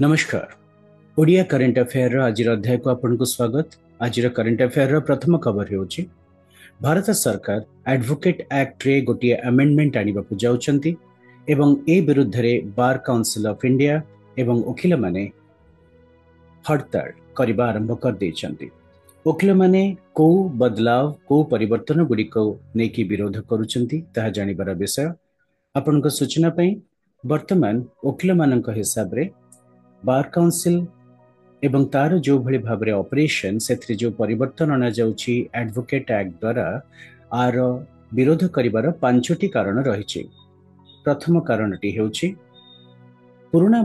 नमस्कार। Odia current affair आज अध्याय को आपको स्वागत। आज करेंट अफेयर प्रथम खबर होची भारत सरकार एडवोकेट एक्ट रे गोटे अमेंडमेंट आने को जाउछंती एवं ए विरुद्ध रे बार काउंसिल ऑफ इंडिया एवं वकील माने हड़ताल करबा आरंभ कर देछंती। वकील माने को बदलाव को परिवर्तन गुडी को नेकी विरोध करूछंती ताहा जानिबार विषय आपनको सूचना पई वर्तमान वकील मानक हिसाब रे बार काउंसिल एवं तार जो भली भाव ऑपरेशन से जो परिवर्तन अना जाउछि एडवोकेट एक्ट द्वारा आर विरोध करिवार पांचटी कारण रही। प्रथम कारणटी हेउछि पुराना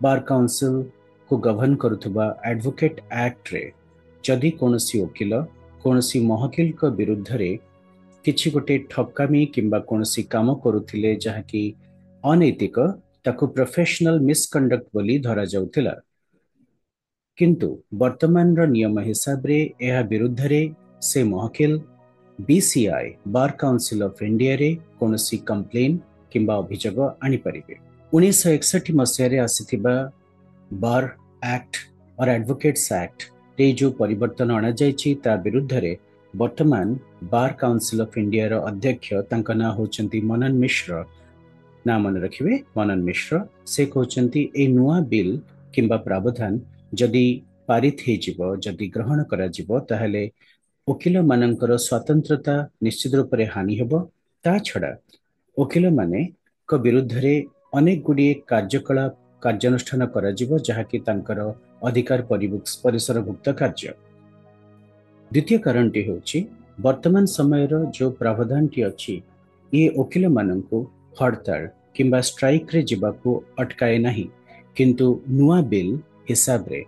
बार काउंसिल को गवर्न करुथबा एडवोकेट एक्ट रे जदि कोनसी वकील कोनसी महकिल को विरुद्ध रे किछि गोटे ठकामी किंबा कोनसी काम करुथिले जहाकी अनैतिक ताकू प्रोफेशनल मिसकंडक्ट बोली धरा जाउथिला, किंतु वर्तमान रो नियम हिसाब रे एहा विरुद्ध रे से महकिल BCI bar council of India रे कोनसी कंप्लेन किंबा अभियोग आनी परिबे। 1961 मसिया रे आसीथिबा बार एक्ट और एडवोकेट्स एक्ट रे जो परिवर्तन आना जायछि ता विरुद्ध रे वर्तमान बार काउंसिल ऑफ इंडिया रो अध्यक्ष तांका ना होचंती मनन मिश्र। ना मन रखिए मनन मिश्र से कहते ए नुआ बिल किंबा प्रावधान जदि पारित हो जदि ग्रहण करा जिवो ताहले वकील मानकर स्वतंत्रता निश्चित रूप से हानि हेबो। ता छड़ा वकील माने को विरुद्ध रे अनेक गुडी कार्यकलाप कार्यानुष्ठान करा जिवो जहाकी तांकर अधिकार परिसरभुक्त कार्य। द्वितीय कारणटी होची वर्तमान समय रो जो प्रावधान टी अछि ये वकील माननकु हड़ताल किंबा स्ट्राइक रे जिबाकू अटकाए नहीं, किंतु नुआ बिल हिसाब रे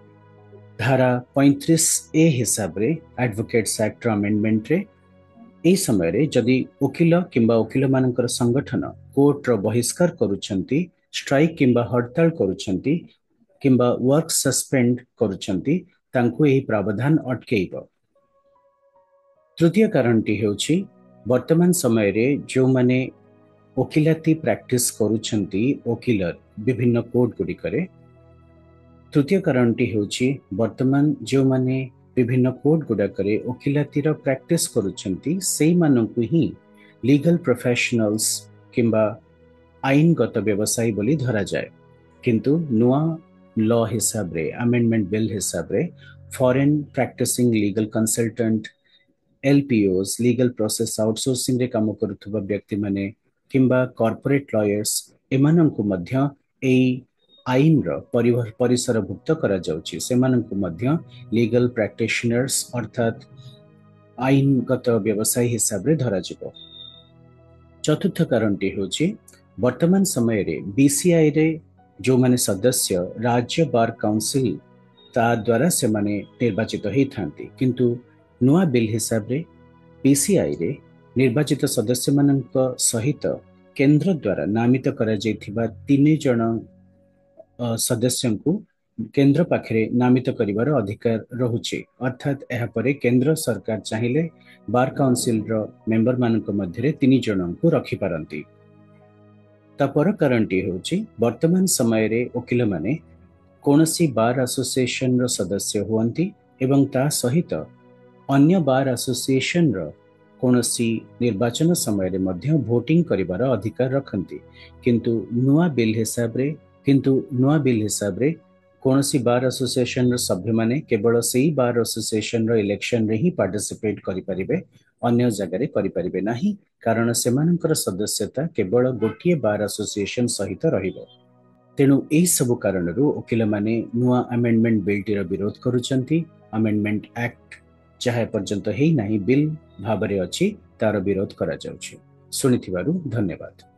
धारा 35A हिसाब रे एडवोकेट्स एक्ट अमेंडमेंट रे ए समय रे जदि वकील किंबा वकील मानकर संगठन कोर्ट रो बहिष्कार करूछंती स्ट्राइक किंबा हड़ताल करूछंती किंबा वर्क सस्पेंड करूछंती तांकू एही प्रावधान अटकेइबो। तृतीय कारणटी हेउछि वर्तमान समय रे जो माने वकिलाती प्रैक्टिस करूछंती वकील विभिन्न कोर्ट गुडी करे। तृतीय कारणटी हेउछि वर्तमान जो माने विभिन्न कोर्ट गुडा करे वकिलाती रो प्रैक्टिस करूछंती सेही मानकु ही लीगल प्रोफेशनल्स किंबा आईनगत व्यवसायी बोली धरा जाए, किंतु नुआ लॉ हिसाब रे अमेंडमेंट बिल हिसाब रे foreign practising legal consultant LPOs legal process outsourcing रे काम करुथबा व्यक्ति माने किंबा कॉर्पोरेट लॉयर्स एमानंकु मध्य एई आईन रो परिसरभुक्त करा जाउछि। सेमानंकु मध्य लीगल प्रैक्टिशनर्स अर्थात आईनगत व्यवसायी हिसाब रे धरा जिवो। चतुर्थ कारणटी होछि वर्तमान समय रे बीसीआई रे जो माने सदस्य राज्य बार काउंसिल ता द्वारा से माने निर्वाचित हेई थांती, किंतु नुआ बिल हिसाब रे बीसीआई रे निर्वाचित सदस्य मानक सहित केंद्र द्वारा नामित करा जायथिबा 3 जन सदस्यों को केंद्र पाखरे नामित करिवार अधिकार रहुछि। अर्थात एहा परे केंद्र सरकार चाहिए बार काउंसिल रो मेंबर मानक मध्यरे 3 जन को रखि पारंती। तापर कारणटी होछि वर्तमान समय रे वकील माने कोनसी बार एसोसिएशन रो सदस्य हुअंती एवं ता सहित अन्य बार एसोसिएशन रो कोनसी निर्वाचन समय रे मध्य वोटिंग करिवार अधिकार रखंती, किंतु नुआ बिल हिसाब रे कोनसी बार एसोसिएशन रो सभ्य माने केवल सेही बार एसोसिएशन रो इलेक्शन रे ही पार्टिसिपेट करि परिबे, अन्य जगह रे करि परिबे नाही, कारण सेमानकर सदस्यता केवल गोटिए बार एसोसिएशन सहित रहिबो। तेणु एही सब कारणरू वकील माने नुआ अमेंडमेंट बिल टीर विरोध करूछंती। अमेंडमेंट एक्ट जहाँ पर्यंत हेई नाही बिल भाबरे अछि तार विरोध करा जाउछि। सुनिथिबारु धन्यवाद।